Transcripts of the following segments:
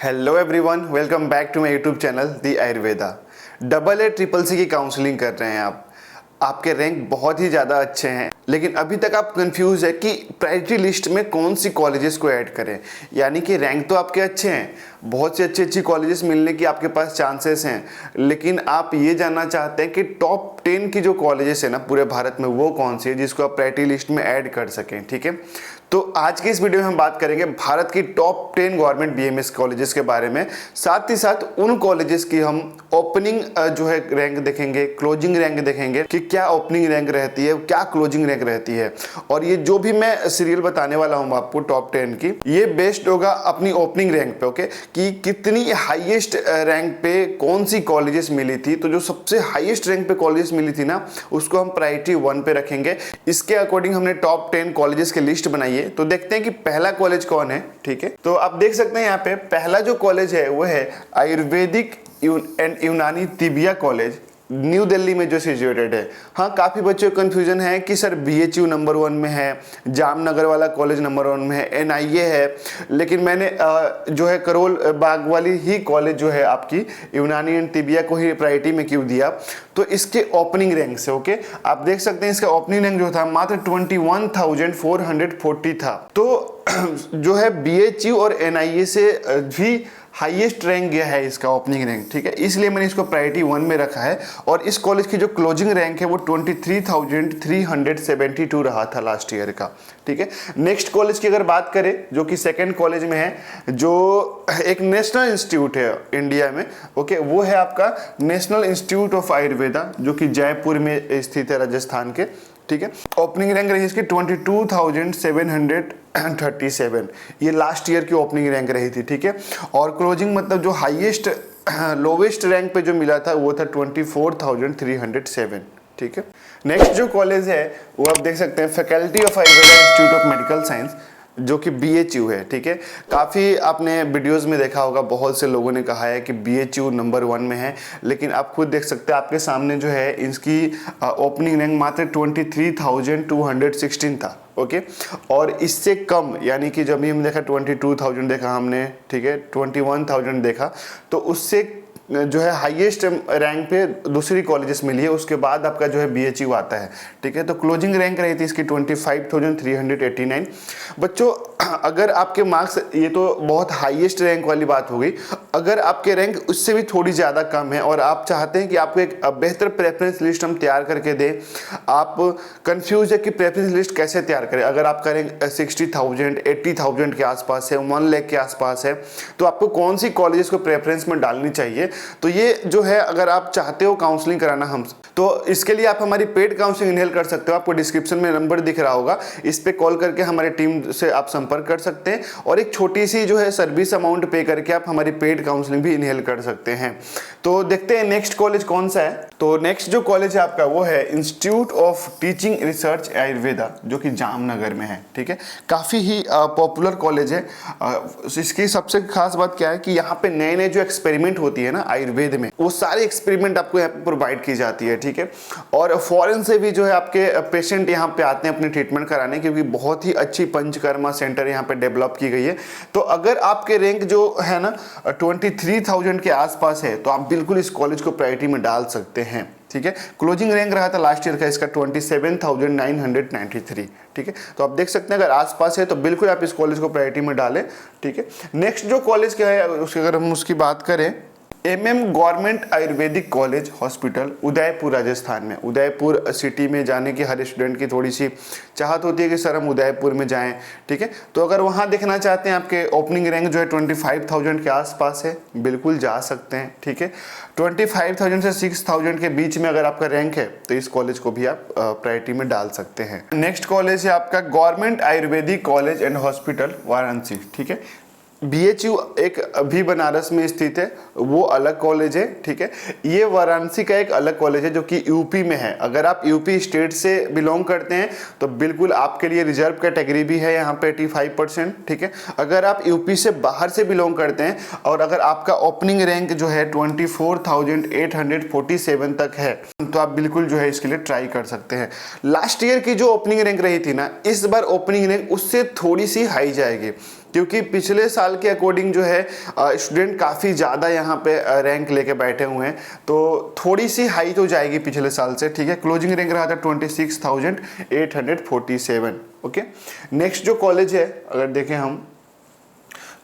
Hello everyone, welcome back to my YouTube channel the Ayurveda. Double A triple C की counselling कर रहे हैं आपके रैंक बहुत ही ज़्यादा अच्छे हैं, लेकिन अभी तक आप कंफ्यूज है कि प्रायोरिटी लिस्ट में कौन सी कॉलेजेस को ऐड करें। यानी कि रैंक तो आपके अच्छे हैं, बहुत सी अच्छी कॉलेजेस मिलने की आपके पास चांसेस हैं, लेकिन आप ये जानना चाहते हैं कि टॉप 10 की जो कॉलेजेस है ना पूरे भारत में, वो कौन सी है जिसको आप प्रायोरिटी लिस्ट में ऐड कर सकें। ठीक है, तो आज के इस वीडियो में हम बात करेंगे भारत की टॉप 10 गवर्नमेंट बीएमएस कॉलेजेस के बारे में। साथ ही साथ उन कॉलेजेस की हम ओपनिंग जो है रैंक देखेंगे, क्लोजिंग रैंक देखेंगे कि क्या ओपनिंग रैंक रहती है, क्या क्लोजिंग रैंक रहती है। और ये जो भी मैं सीरियल बताने वाला हूँ आपको टॉप 10 की, ये बेस्ड होगा अपनी ओपनिंग रैंक पे। ओके, कि कितनी हाईएस्ट रैंक पे कौन सी कॉलेजेस मिली थी। तो जो सबसे हाईएस्ट रैंक पे कॉलेजेस मिली थी ना, उसको हम प्रायोरिटी 1 पे रखेंगे। इसके अकॉर्डिंग हमने टॉप 10 कॉलेजेस की लिस्ट बनाई है। तो देखते हैं कि पहला कॉलेज कौन है। ठीक है, तो आप देख सकते हैं यहाँ पे पहला जो कॉलेज है वो है आयुर्वेदिक एंड यूनानी तिबिया कॉलेज, न्यू दिल्ली में जो सिचुएटेड है। हाँ, काफ़ी बच्चों को कन्फ्यूजन है कि सर बीएचयू नंबर 1 में है, जामनगर वाला कॉलेज नंबर 1 में है, एनआईए है, लेकिन मैंने जो है करोल बाग वाली ही कॉलेज जो है आपकी यूनानी एंड तिबिया को ही प्रायोरिटी में क्यों दिया, तो इसके ओपनिंग रैंक से। ओके, आप देख सकते हैं इसका ओपनिंग रैंक जो था मात्र 21,440 था। तो जो है बीएचयू और एनआईए से भी हाईएस्ट रैंक गया है इसका ओपनिंग रैंक। ठीक है, इसलिए मैंने इसको प्रायोरिटी 1 में रखा है। और इस कॉलेज की जो क्लोजिंग रैंक है वो 23,372 रहा था लास्ट ईयर का। ठीक है, नेक्स्ट कॉलेज की अगर बात करें जो कि सेकंड कॉलेज में है, जो एक नेशनल इंस्टीट्यूट है इंडिया में। ओके, वो है आपका नेशनल इंस्टीट्यूट ऑफ आयुर्वेदा, जो कि जयपुर में स्थित है, राजस्थान के। ठीक है, ओपनिंग रैंक रही इसकी 22,737, ये लास्ट ईयर की ओपनिंग रैंक रही थी। ठीक है, और क्लोजिंग मतलब जो हाईएस्ट लोवेस्ट रैंक पे जो मिला था वो था 24,307। ठीक है, नेक्स्ट जो कॉलेज है वो आप देख सकते हैं faculty of Ayurveda institute of medical science, जो कि बीएचयू है। ठीक है, काफ़ी आपने वीडियोस में देखा होगा, बहुत से लोगों ने कहा है कि बीएचयू नंबर 1 में है, लेकिन आप खुद देख सकते हैं आपके सामने जो है इसकी ओपनिंग रैंक मात्र 23,216 था। ओके, और इससे कम यानी कि जब भी हम देखा 22,000 देखा हमने, ठीक है, 21,000 देखा, तो उससे जो है हाईएस्ट रैंक पे दूसरी कॉलेजेस मिली है, उसके बाद आपका जो है बीएचयू आता है। ठीक है, तो क्लोजिंग रैंक रही थी इसकी 25,389। बच्चों, अगर आपके मार्क्स, ये तो बहुत हाईएस्ट रैंक वाली बात हो गई, अगर आपके रैंक उससे भी थोड़ी ज़्यादा कम है और आप चाहते हैं कि आपको एक बेहतर प्रेफरेंस लिस्ट हम तैयार करके दें, आप कंफ्यूज है कि प्रेफरेंस लिस्ट कैसे तैयार करें। अगर आपका रैंक 60,000 80,000 के आसपास है, 1 लाख के आसपास है, तो आपको कौन सी कॉलेजेस को प्रेफरेंस में डालनी चाहिए। तो ये जो है, अगर आप चाहते हो काउंसलिंग कराना हम, तो इसके लिए आप हमारी पेड काउंसलिंग इनहेल कर सकते हो। आपको डिस्क्रिप्शन में नंबर दिख रहा होगा, इस पे कॉल करके हमारी टीम से आप संपर्क कर सकते हैं और एक छोटी सी जो है सर्विस अमाउंट पे करके आप हमारी पेड काउंसलिंग भी इनहेल कर सकते हैं। तो देखते हैं नेक्स्ट कॉलेज कौन सा है। तो नेक्स्ट जो कॉलेज है आपका वो है institute of teaching research Ayurveda, जो कि जामनगर में है। ठीक है, काफ़ी ही पॉपुलर कॉलेज है। इसकी सबसे खास बात क्या है कि यहाँ पे नए नए जो एक्सपेरिमेंट होती है ना आयुर्वेद में, वो सारे एक्सपेरिमेंट आपको यहाँ पे प्रोवाइड की जाती है। ठीक है, और फॉरेन से भी जो है आपके पेशेंट यहाँ पे आते हैं अपने ट्रीटमेंट कराने, क्योंकि बहुत ही अच्छी पंचकर्मा सेंटर यहाँ पे डेवलप की गई है। तो अगर आपके रैंक जो है ना 23,000 के आसपास है, तो आप बिल्कुल इस कॉलेज को प्रायोरिटी में डाल सकते हैं। ठीक है, क्लोजिंग रैंक रहा था लास्ट ईयर का इसका 27,993। ठीक है, तो आप देख सकते हैं अगर आसपास है तो बिल्कुल आप इस कॉलेज को प्रायोरिटी में डालें। ठीक है, नेक्स्ट जो कॉलेज क्या है उसकी अगर हम उसकी बात करें, government Ayurvedic college hospital, Udaipur Rajasthan में। उदयपुर सिटी में जाने की हर स्टूडेंट की थोड़ी सी चाहत होती है कि सर हम उदयपुर में जाएं। ठीक है, तो अगर वहाँ देखना चाहते हैं आपके ओपनिंग रैंक जो है 25,000 के आसपास है, बिल्कुल जा सकते हैं। ठीक है, 25,000 से 6,000 के बीच में अगर आपका रैंक है तो इस कॉलेज को भी आप प्रायोरिटी में डाल सकते हैं। नेक्स्ट कॉलेज है आपका government Ayurvedic college and hospital Varanasi. ठीक है, बीएचयू एक अभी बनारस में स्थित है, वो अलग कॉलेज है। ठीक है, ये वाराणसी का एक अलग कॉलेज है जो कि यूपी में है। अगर आप यूपी स्टेट से बिलोंग करते हैं तो बिल्कुल आपके लिए रिजर्व कैटेगरी भी है यहाँ पे 85%। ठीक है, अगर आप यूपी से बाहर से बिलोंग करते हैं और अगर आपका ओपनिंग रैंक जो है 24,847 तक है, तो आप बिल्कुल जो है इसके लिए ट्राई कर सकते हैं। लास्ट ईयर की जो ओपनिंग रैंक रही थी ना, इस बार ओपनिंग रैंक उससे थोड़ी सी हाई जाएगी। क्योंकि पिछले साल के अकॉर्डिंग जो है स्टूडेंट काफ़ी ज़्यादा यहाँ पे रैंक लेके बैठे हुए हैं, तो थोड़ी सी हाई तो जाएगी पिछले साल से, ठीक है। क्लोजिंग रैंक रहा था 26,847। ओके, नेक्स्ट जो कॉलेज है अगर देखें हम,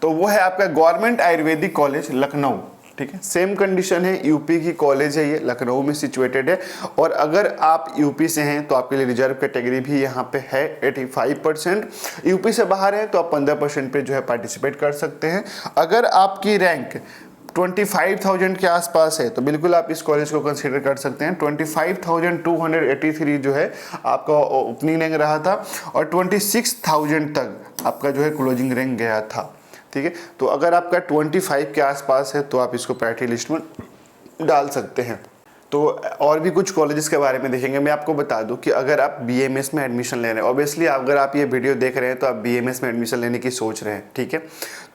तो वो है आपका गवर्नमेंट आयुर्वेदिक कॉलेज लखनऊ, ठीक है। सेम कंडीशन है, यूपी की कॉलेज है, ये लखनऊ में सिचुएटेड है। और अगर आप यूपी से हैं तो आपके लिए रिजर्व कैटेगरी भी यहाँ पे है 85%। यूपी से बाहर है तो आप 15% पे जो है पार्टिसिपेट कर सकते हैं। अगर आपकी रैंक 25,000 के आसपास है तो बिल्कुल आप इस कॉलेज को कंसीडर कर सकते हैं। 25,283 जो है आपका ओपनिंग रैंक रहा था और 26,000 तक आपका जो है क्लोजिंग रैंक गया था, ठीक है। तो अगर आपका 25 के आसपास है तो आप इसको प्रायोरिटी लिस्ट में डाल सकते हैं। तो और भी कुछ कॉलेजेस के बारे में देखेंगे। मैं आपको बता दूं कि अगर आप बीएमएस में एडमिशन ले रहे हैं, ऑब्वियसली अगर आप ये वीडियो देख रहे हैं तो आप बीएमएस में एडमिशन लेने की सोच रहे हैं, ठीक है।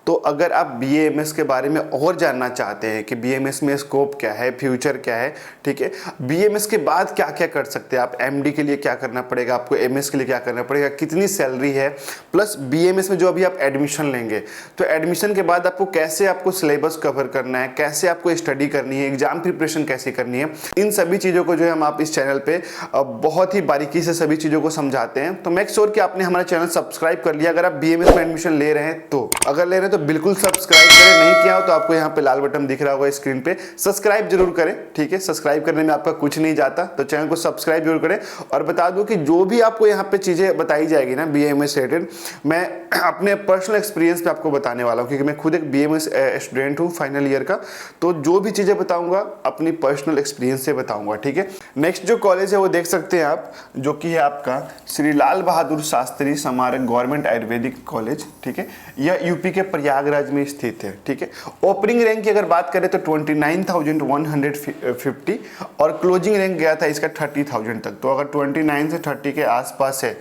तो अगर आप बीएमएस के बारे में और जानना चाहते हैं कि बीएमएस में स्कोप क्या है, फ्यूचर क्या है, ठीक है, बीएमएस के बाद क्या क्या कर सकते हैं आप, एमडी के लिए क्या करना पड़ेगा आपको, एमएस के लिए क्या करना पड़ेगा, कितनी सैलरी है, प्लस बीएमएस में जो अभी आप एडमिशन लेंगे तो एडमिशन के बाद आपको कैसे आपको सिलेबस कवर करना है, कैसे आपको स्टडी करनी है, एग्जाम प्रिपरेशन कैसे करनी है, इन सभी चीज़ों को जो है हम आप इस चैनल पे बहुत ही बारीकी से सभी चीज़ों को समझाते हैं। तो मेक श्योर कि आपने हमारा चैनल सब्सक्राइब कर लिया अगर आप बीएमएस में एडमिशन ले रहे हैं तो। अगर ले रहे हैं तो बिल्कुल सब्सक्राइब करें, नहीं किया हो तो आपको यहाँ पे लाल बटन दिख रहा होगा स्क्रीन पे, सब्सक्राइब जरूर करें, ठीक है। सब्सक्राइब करने में आपका कुछ नहीं जाता, तो चैनल को सब्सक्राइब जरूर करें। और बता दूं कि जो भी आपको यहाँ पे चीज़ें बताई जाएगी ना बीएमएस रिलेटेड, मैं अपने पर्सनल एक्सपीरियंस पे आपको बताने वाला हूँ, क्योंकि मैं खुद एक बीएमएस स्टूडेंट हूँ फाइनल ईयर का। तो जो भी चीज़ें बताऊँगा अपनी पर्सनल एक्सपीरियंस से बताऊँगा, ठीक है। नेक्स्ट जो कॉलेज है वो देख सकते हैं आप, जो कि है आपका श्री लाल बहादुर शास्त्री स्मारक गवर्नमेंट आयुर्वेदिक कॉलेज, ठीक है। यह यूपी के प्रयागराज में स्थित है, ठीक है। ओपनिंग रैंक की अगर बात करें तो 29,150 और क्लोजिंग रैंक गया था इसका 30,000 तक। तो अगर 29 से 30 के आसपास है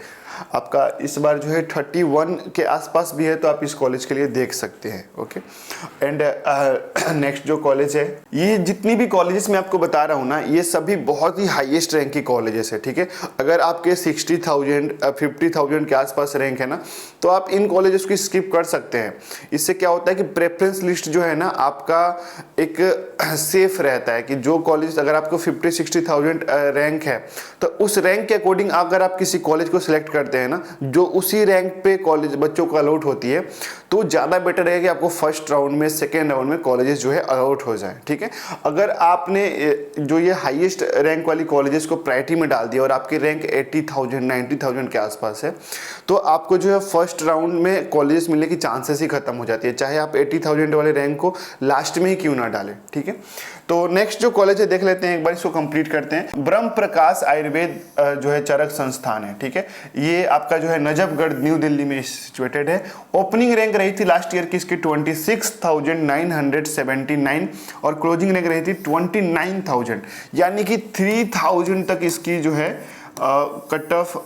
आपका, इस बार जो है 31 के आसपास भी है, तो आप इस कॉलेज के लिए देख सकते हैं, ओके। एंड नेक्स्ट जो कॉलेज है, ये जितनी भी कॉलेजेस मैं आपको बता रहा हूँ ना, ये सभी बहुत ही हाईएस्ट रैंक की कॉलेजेस है, ठीक है। अगर आपके 60,000 50,000 के आसपास रैंक है ना, तो आप इन कॉलेजेस को स्किप कर सकते हैं। इससे क्या होता है कि प्रेफरेंस लिस्ट जो है ना आपका एक सेफ रहता है, कि जो कॉलेज अगर आपको 50-60,000 रैंक है तो उस रैंक के अकॉर्डिंग अगर आप किसी कॉलेज को सिलेक्ट करते हैं ना, जो उसी रैंक पे कॉलेज बच्चों को अलॉट होती है, तो ज़्यादा बेटर है कि आपको फर्स्ट राउंड में, सेकेंड राउंड में कॉलेजेस जो है अलॉट हो जाए, ठीक है। अगर आपने जो ये हाईएस्ट रैंक वाली कॉलेजेस को प्रायोरिटी में डाल दिया और आपकी रैंक 80,000 90,000 के आसपास है, तो आपको जो है फर्स्ट राउंड में कॉलेजेस मिलने की चांसेस ही खत्म हो जाती है, चाहे आप 80,000 वाले रैंक को लास्ट में ही क्यों ना डालें, ठीक है। तो नेक्स्ट जो कॉलेज है देख लेते हैं, एक बार इसको कंप्लीट करते हैं। ब्रह्म प्रकाश आयुर्वेद जो है चरक संस्थान है, ठीक है। ये आपका जो है नजफगढ़ न्यू दिल्ली में सिचुएटेड है। ओपनिंग रैंक रही थी लास्ट ईयर की इसकी 26,979 और क्लोजिंग रैंक रही थी 29,000, यानी कि 3,000 तक इसकी जो है कट ऑफ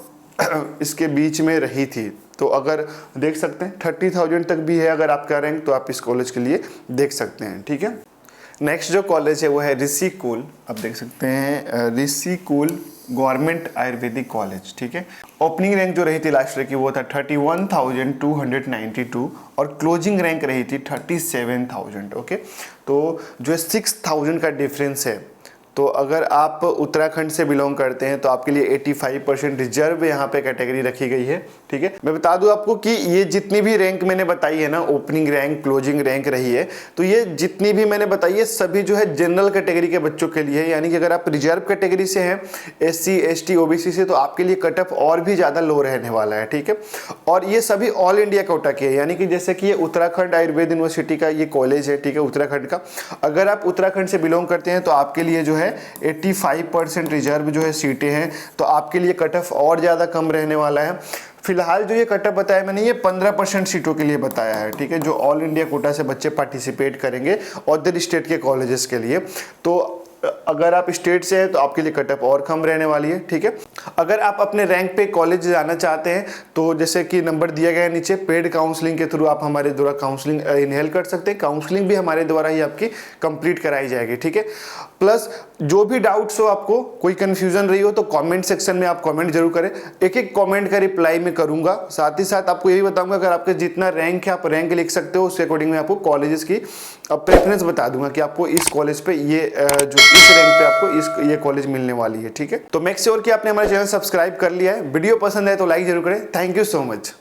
इसके बीच में रही थी। तो अगर देख सकते हैं 30,000 तक भी है अगर आपका रैंक, तो आप इस कॉलेज के लिए देख सकते हैं, ठीक है। नेक्स्ट जो कॉलेज है वो है ऋषिकुल, आप देख सकते हैं ऋषिकुल गवर्नमेंट आयुर्वेदिक कॉलेज, ठीक है। ओपनिंग रैंक जो रही थी लास्ट ईयर की वो था 31,292 और क्लोजिंग रैंक रही थी 37,000, ओके। तो जो है 6,000 का डिफरेंस है। तो अगर आप उत्तराखंड से बिलोंग करते हैं तो आपके लिए 85% रिजर्व यहाँ पे कैटेगरी रखी गई है, ठीक है। मैं बता दूं आपको कि ये जितनी भी रैंक मैंने बताई है ना, ओपनिंग रैंक क्लोजिंग रैंक रही है, तो ये जितनी भी मैंने बताई है सभी जो है जनरल कैटेगरी के बच्चों के लिए है। यानी कि अगर आप रिजर्व कैटेगरी से हैं, SC ST OBC से, तो आपके लिए कट ऑफ और भी ज़्यादा लो रहने वाला है, ठीक है। और ये सभी ऑल इंडिया कोटा के है, यानी कि जैसे कि ये उत्तराखंड आयुर्वेद यूनिवर्सिटी का ये कॉलेज है, ठीक है, उत्तराखंड का। अगर आप उत्तराखंड से बिलोंग करते हैं तो आपके लिए जो है 85% रिजर्व जो है सीटें हैं, तो आपके लिए कट ऑफ और ज़्यादा कम रहने वाला है। फिलहाल जो ये कट ऑफ बताया मैंने, ये 15% सीटों के लिए बताया है, ठीक है, जो ऑल इंडिया कोटा से बच्चे पार्टिसिपेट करेंगे अदर स्टेट के कॉलेजेस के लिए। तो अगर आप स्टेट से हैं तो आपके लिए कट ऑफ और कम रहने वाली है, ठीक है। अगर आप अपने रैंक पे कॉलेज जाना चाहते हैं तो जैसे कि नंबर दिया गया है नीचे, पेड काउंसलिंग के थ्रू आप हमारे द्वारा काउंसलिंग इनहेल कर सकते हैं। काउंसलिंग भी हमारे द्वारा ही आपकी कंप्लीट कराई जाएगी, ठीक है। प्लस जो भी डाउट्स हो, आपको कोई कंफ्यूजन रही हो तो कमेंट सेक्शन में आप कमेंट जरूर करें, एक एक कमेंट का रिप्लाई मैं करूंगा। साथ ही साथ आपको ये भी बताऊंगा अगर आपका जितना रैंक है आप रैंक लिख सकते हो, उसके अकॉर्डिंग मैं आपको कॉलेजेस की प्रेफरेंस बता दूंगा कि आपको इस कॉलेज पे ये जो इस रैंक पे आपको ये कॉलेज मिलने वाली है, ठीक है। तो मेक श्योर कि आपने हमारे चैनल सब्सक्राइब कर लिया है। वीडियो पसंद है तो लाइक जरूर करें। Thank you so much.